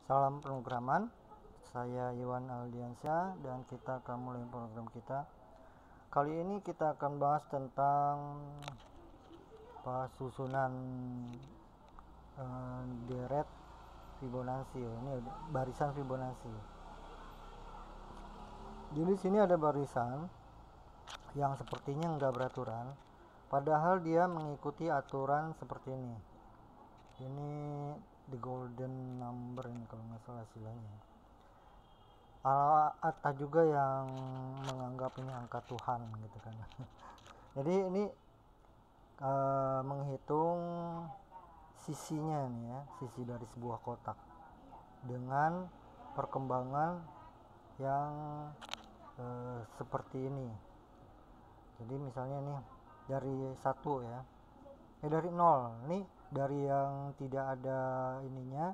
Salam pemrograman, saya Iwan Aldiansyah dan kita akan mulai program kita. Kali ini kita akan bahas tentang susunan deret Fibonacci. Ini barisan Fibonacci. Jadi sini ada barisan yang sepertinya enggak beraturan, padahal dia mengikuti aturan seperti ini. Ini the golden number ini kalau nggak salah istilahnya. Ada juga yang menganggap ini angka Tuhan gitu kan. Jadi ini menghitung sisinya nih ya, sisi dari sebuah kotak dengan perkembangan yang seperti ini. Jadi misalnya nih dari 1 ya, dari 0 nih, dari yang tidak ada ininya,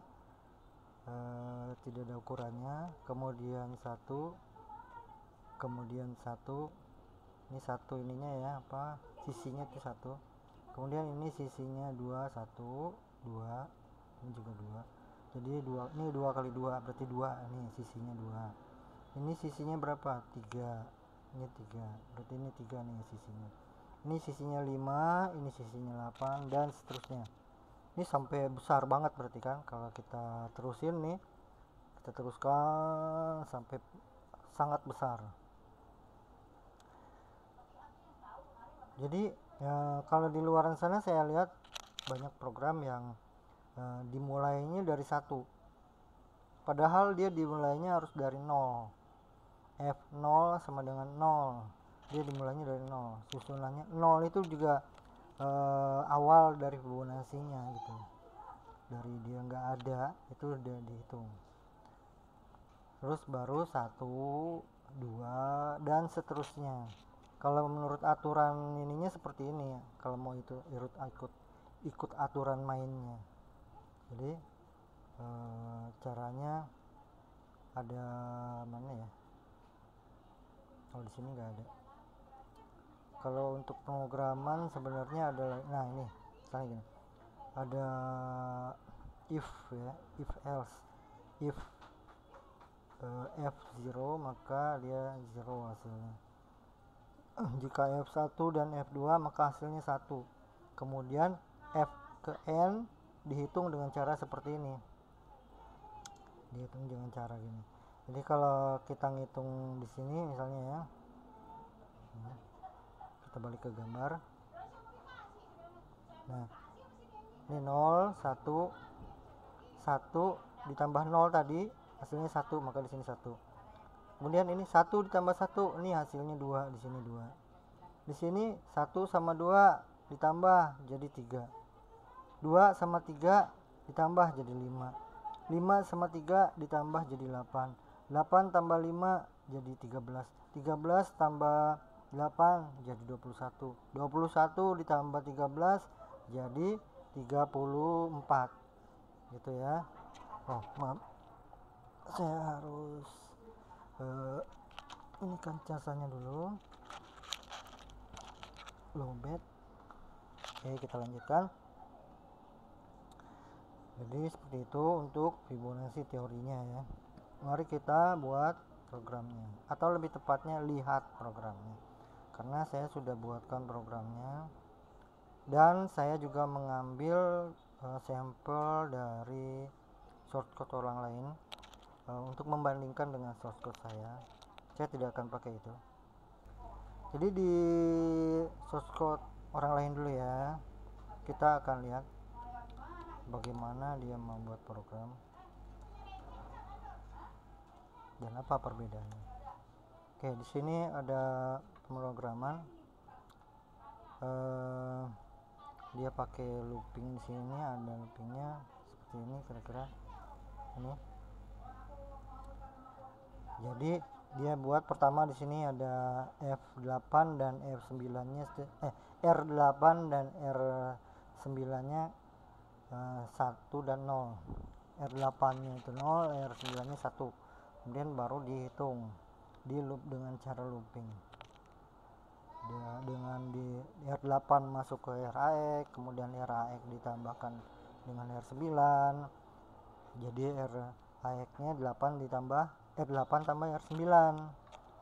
tidak ada ukurannya, kemudian 1, kemudian 1, ini 1 ininya ya, sisinya itu 1, kemudian ini sisinya 2, 1, 2, ini juga 2, jadi 2, ini 2 kali 2 berarti 2, ini sisinya 2, ini sisinya berapa? 3, ini 3, berarti ini 3 nih sisinya, ini sisinya 5, ini sisinya 8, dan seterusnya. Ini sampai besar banget berarti kan. Kalau kita terusin nih, kita teruskan sampai sangat besar. Jadi kalau di luaran sana saya lihat banyak program yang dimulainya dari 1, padahal dia dimulainya harus dari 0. F0 sama dengan 0, dia dimulainya dari 0, susunannya 0 itu juga awal dari Fibonacci-nya gitu. Dari dia nggak ada itu udah dihitung, terus baru 1, 2, dan seterusnya. Kalau menurut aturan ininya seperti ini ya, kalau mau itu ikut aturan mainnya. Jadi caranya ada mana ya, kalau di sini nggak ada. Kalau untuk pemrograman sebenarnya ada, nah ini misalnya gini, ada if ya, if else, if F0 maka dia 0 hasilnya. Jika F1 dan F2 maka hasilnya 1. Kemudian F ke N dihitung dengan cara seperti ini, dihitung dengan cara gini. Jadi kalau kita ngitung di sini misalnya ya, kita balik ke gambar. Nah ini 0, 1, 1 ditambah 0 tadi hasilnya 1, maka di sini 1. Kemudian ini 1 ditambah 1, ini hasilnya 2, di sini 2. Di sini 1 sama 2 ditambah jadi 3. 2 sama 3 ditambah jadi 5. 5 sama 3 ditambah jadi 8. 8 tambah 5 jadi 13. 13 tambah 8 jadi 21. 21 ditambah 13 jadi 34. Gitu ya. Oh, maaf. Saya harus ini kan casanya dulu, lowbat. Oke, kita lanjutkan. Jadi seperti itu untuk Fibonacci teorinya ya. Mari kita buat programnya, atau lebih tepatnya lihat programnya, karena saya sudah buatkan programnya dan saya juga mengambil sampel dari source code orang lain untuk membandingkan dengan source code saya tidak akan pakai itu. Jadi di source code orang lain dulu ya, kita akan lihat bagaimana dia membuat program dan apa perbedaannya. Oke, di sini ada pemrograman, dia pakai looping. Di sini ada loopingnya seperti ini kira-kira ini. Jadi dia buat pertama di sini ada F8 dan R9-nya R8 dan R9-nya 1 dan 0. R8-nya itu 0, R9-nya 1. Kemudian baru dihitung di loop dengan cara looping. Dengan di R8 masuk ke RAX, kemudian RAX ditambahkan dengan R9 jadi AX-nya 8 ditambah 8 tambah R9,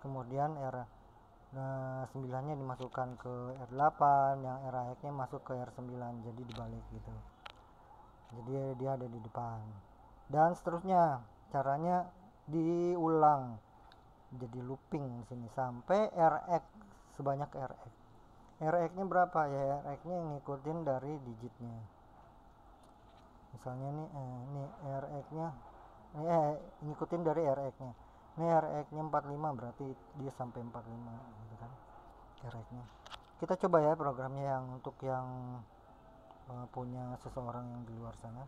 kemudian R9 nya dimasukkan ke R8, yang RAX-nya masuk ke R9, jadi dibalik gitu. Jadi dia ada di depan. Dan seterusnya, caranya diulang. Jadi looping sini sampai RX, sebanyak RX. RX-nya berapa ya? RX-nya ngikutin dari digitnya. Misalnya nih ini RX-nya ngikutin dari RX-nya. Ini RX-nya 45, berarti dia sampai 45 gitu kan. RX-nya. Kita coba ya programnya yang untuk yang punya seseorang yang di luar sana.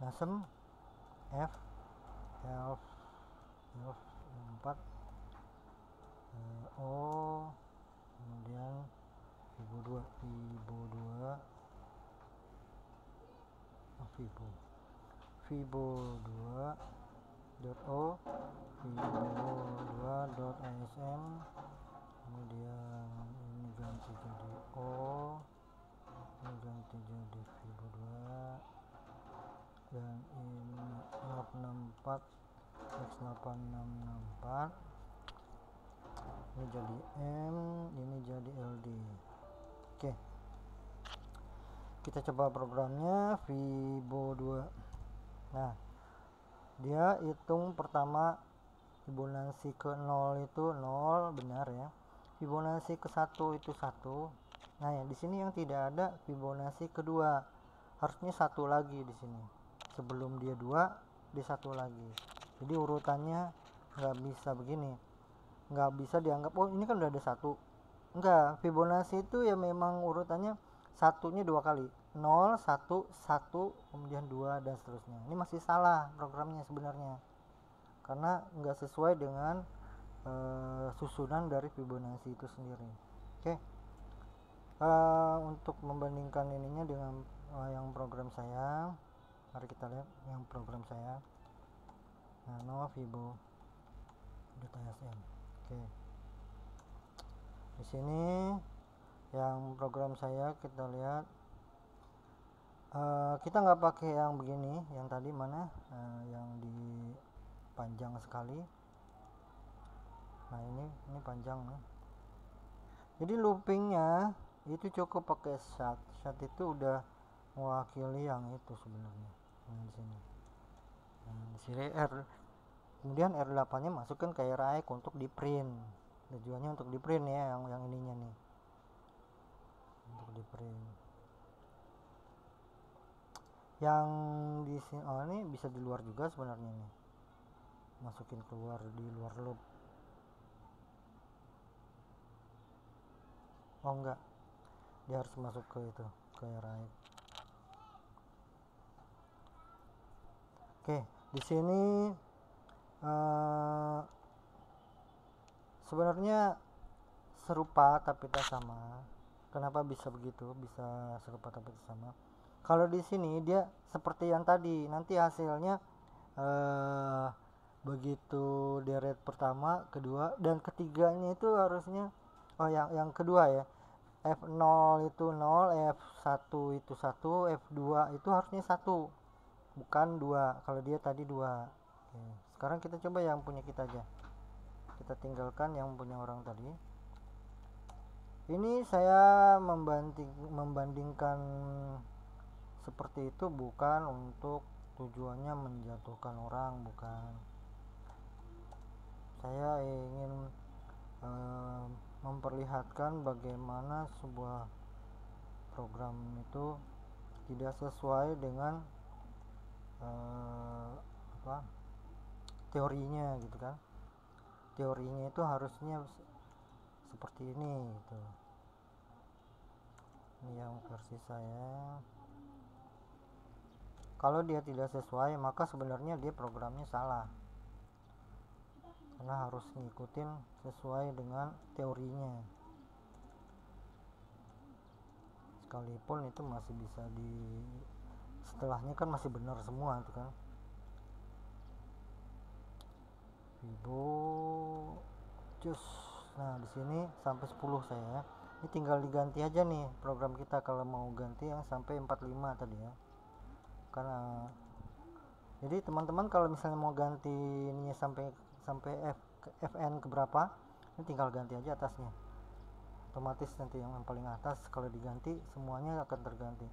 Nasem F 4 O, kemudian Vibo 2 .o, Vibo 2 .asm, kemudian ini ganti jadi O, ini ganti jadi Vibo 2, dan ini 864 x8664, ini jadi M, ini jadi LD. Oke, kita coba programnya Vibo 2. Nah, dia hitung pertama Fibonacci ke 0 itu 0, benar ya. Fibonacci ke 1 itu 1. Nah, ya di sini yang tidak ada Fibonacci kedua. Harusnya 1 lagi di sini. Sebelum dia 2, dia 1 lagi. Jadi urutannya nggak bisa begini. Nggak bisa dianggap oh ini kan udah ada 1. Enggak, Fibonacci itu ya memang urutannya satunya 2 kali. 0, 1, 1, kemudian 2 dan seterusnya. Ini masih salah programnya sebenarnya. Karena nggak sesuai dengan susunan dari Fibonacci itu sendiri. Oke. Untuk membandingkan ininya dengan yang program saya, mari kita lihat yang program saya. Nano Vibo .asm. Oke. Di sini yang program saya kita lihat kita nggak pakai yang begini, yang tadi mana yang di panjang sekali. Nah ini panjang nih. Jadi loopingnya itu cukup pakai shut itu udah mewakili yang itu sebenarnya. Nah di sini, di sini kemudian R8 nya masukkan ke RAX untuk di print. Tujuannya untuk di print ya, yang ininya nih untuk di print. Yang di sini ini bisa di luar juga sebenarnya nih, masukin keluar di luar loop. Oh enggak, dia harus masuk ke itu, ke RAX. Oke, di sini sebenarnya serupa tapi tak sama. Kenapa bisa begitu? Bisa serupa tapi tak sama. Kalau di sini dia seperti yang tadi, nanti hasilnya begitu deret pertama, kedua, dan ketiganya itu harusnya yang kedua ya. F0 itu 0, F1 itu 1, F2 itu harusnya 1, bukan 2. Kalau dia tadi 2. Oke. Sekarang kita coba yang punya kita aja. Kita tinggalkan yang punya orang tadi. Ini saya membandingkan seperti itu bukan untuk tujuannya menjatuhkan orang, bukan. Saya ingin memperlihatkan bagaimana sebuah program itu tidak sesuai dengan teorinya gitu kan. Teorinya itu harusnya seperti ini gitu. Ini yang versi saya. Kalau dia tidak sesuai, maka sebenarnya dia programnya salah, karena harus ngikutin sesuai dengan teorinya. Sekalipun itu masih bisa setelahnya kan masih benar semua itu kan. Vibo cus. Nah di sini sampai 10 saya. Ini tinggal diganti aja nih program kita kalau mau ganti yang sampai 45 tadi ya. Karena Jadi teman-teman kalau misalnya mau ganti ininya sampai sampai fn ke berapa, ini tinggal ganti aja atasnya, otomatis nanti yang paling atas kalau diganti semuanya akan terganti.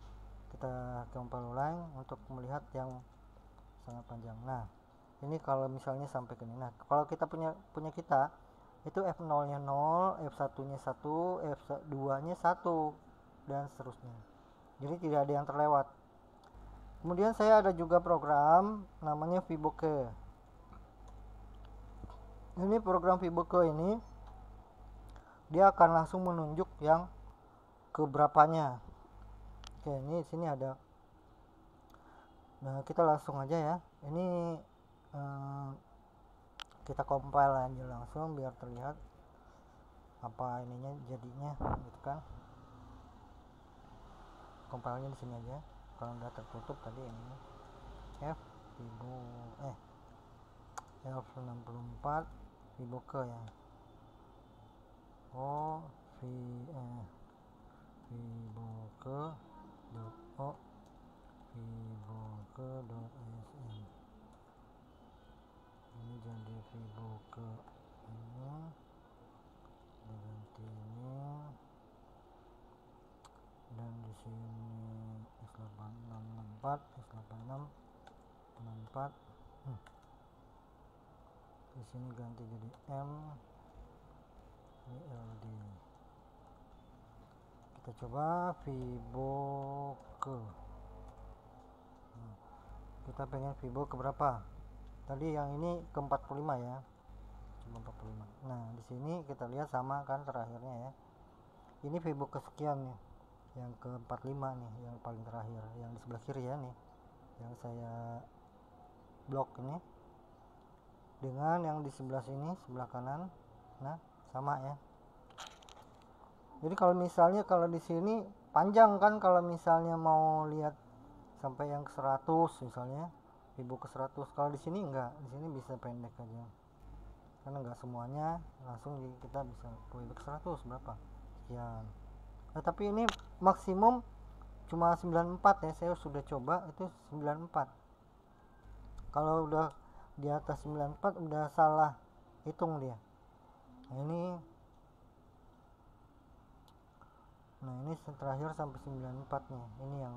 Kita compile ulang untuk melihat yang sangat panjang. Nah ini kalau misalnya sampai ke ini. Nah kalau kita punya kita itu F0 nya 0, F1 nya 1, F2 nya 1, dan seterusnya, jadi tidak ada yang terlewat. Kemudian saya ada juga program namanya VBokeh. Ini program VBokeh ini dia akan langsung menunjuk yang keberapanya. Oke, ini sini ada. Nah kita langsung aja ya, ini kita compile aja langsung biar terlihat apa ininya jadinya gitu kan. Compilenya di sini aja, kalau udah tertutup tadi ini F64 VBokeh ya. VBokeh.o VBokeh.sm. ini jadi VBokeh ini diganti ini, dan di sini S8664 S8664 di sini ganti jadi M WLD. Kita coba VBokeh. Kita pengen VBokeh berapa? Tadi yang ini ke 45 ya, cuma 45. Nah di sini kita lihat sama kan terakhirnya ya. Ini VBokeh sekian nih, yang ke 45 nih, yang paling terakhir, yang di sebelah kiri ya nih, yang saya blok ini, dengan yang di sebelah sini sebelah kanan. Nah sama ya. Jadi kalau misalnya kalau di sini panjang kan, kalau misalnya mau lihat sampai yang ke 100 misalnya VBokeh 100, kalau di sini enggak, di sini bisa pendek aja karena enggak semuanya langsung kita bisa VBokeh 100 berapa sekian. Tapi ini maksimum cuma 94 ya, saya sudah coba itu 94. Kalau udah di atas 94 udah salah hitung dia. Nah ini terakhir sampai 94 nih, ini yang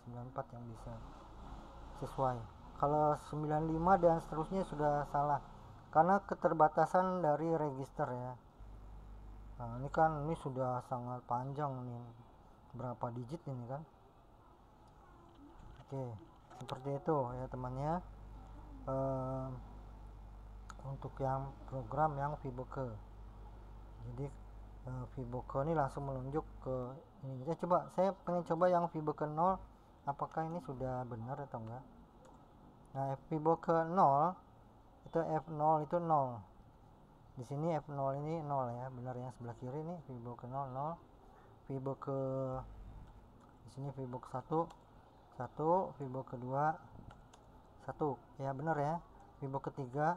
94 yang bisa sesuai. Kalau 95 dan seterusnya sudah salah karena keterbatasan dari register ya. Nah ini kan ini sudah sangat panjang nih, berapa digit ini kan. Oke, seperti itu ya temannya, untuk yang program yang VBokeh. Jadi VBokeh ini langsung menunjuk ke ini. Saya pengen coba yang VBokeh 0, apakah ini sudah benar atau enggak. Nah VBokeh 0 itu F0 itu 0, di sini F0 ini 0 ya, benar. Yang sebelah kiri nih VBokeh 0 0, VBokeh di sini VBokeh 1 1, VBokeh 2 1 ya, benar ya. VBokeh 3,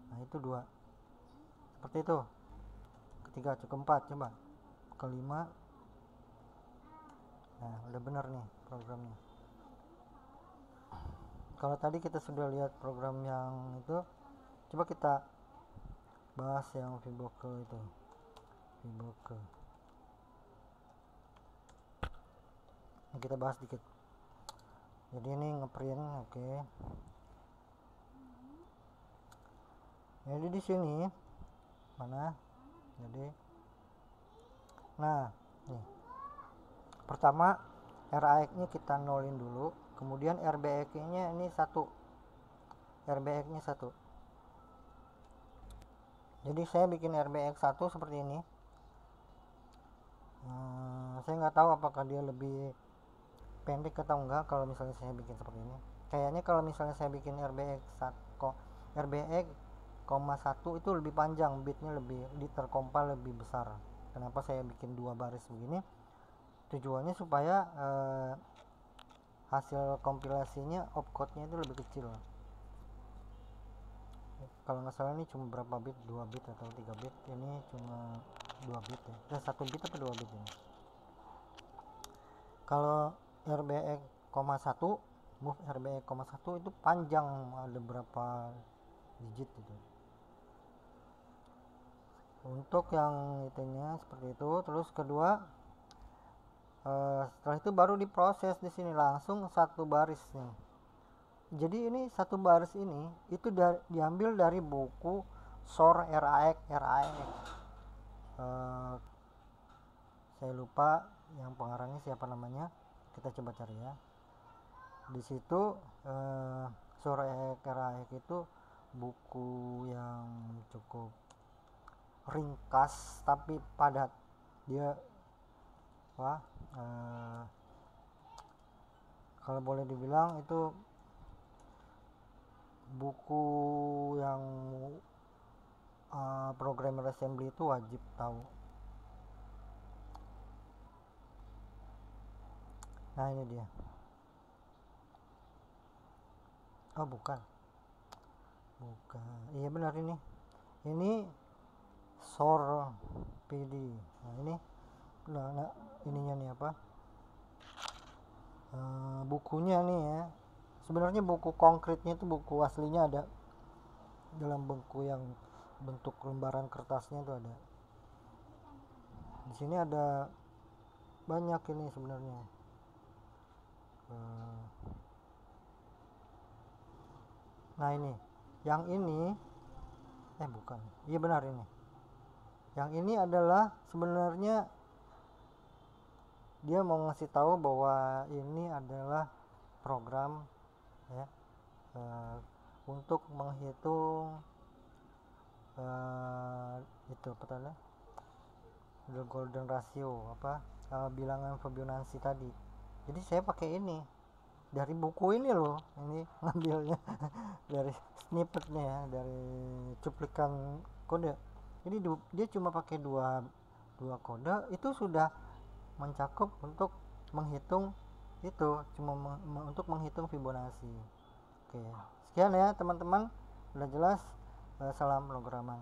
nah itu 2, seperti itu. Ketiga, keempat, coba kelima. Nah udah benar nih programnya. Kalau tadi kita sudah lihat program yang itu, coba kita bahas yang VBokeh itu. VBokeh ini kita bahas dikit. Jadi ini ngeprint, oke. Jadi di sini mana? Jadi nah nih, pertama RAX nya kita nolin dulu, kemudian RBX nya ini 1, RBX nya 1. Jadi saya bikin RBX 1 seperti ini. Saya nggak tahu apakah dia lebih pendek atau enggak kalau misalnya saya bikin seperti ini. Kayaknya kalau misalnya saya bikin RBX 1 itu lebih panjang, bitnya lebih terkompil lebih besar. Kenapa saya bikin 2 baris begini? Tujuannya supaya hasil kompilasinya opcode-nya itu lebih kecil. Kalau nggak salah ini cuma berapa bit, 2 bit atau 3 bit. Ini cuma 2 bit ya, 1 bit atau 2 bit ini. Kalau RBX, 1 move RBE, 1 itu panjang, ada berapa digit itu. Untuk yang itunya seperti itu. Terus kedua, setelah itu baru diproses di sini langsung satu baris nih. Jadi ini satu baris ini itu diambil dari buku SOR RAEC. Saya lupa yang pengarangnya siapa namanya, kita coba cari ya. Di situ SOR RAEC itu buku yang cukup ringkas tapi padat. Dia kalau boleh dibilang itu buku yang programmer assembly itu wajib tahu. Nah ini dia. Oh bukan, iya benar ini SOR PD. Nah ini ininya nih apa, bukunya nih ya. Sebenarnya buku konkretnya itu, buku aslinya ada dalam buku yang bentuk lembaran kertasnya itu ada. Di sini ada banyak ini sebenarnya. Nah ini, yang ini bukan, iya benar ini. Yang ini adalah sebenarnya dia mau ngasih tahu bahwa ini adalah program ya, untuk menghitung itu apa the golden ratio, bilangan Fibonacci tadi. Jadi saya pakai ini dari buku ini loh, ini ngambilnya dari snippetnya ya, dari cuplikan kode. Jadi dia cuma pakai dua kode itu sudah mencakup untuk menghitung itu, cuma untuk menghitung Fibonacci. Oke, sekian ya teman-teman, udah jelas. Salam programan.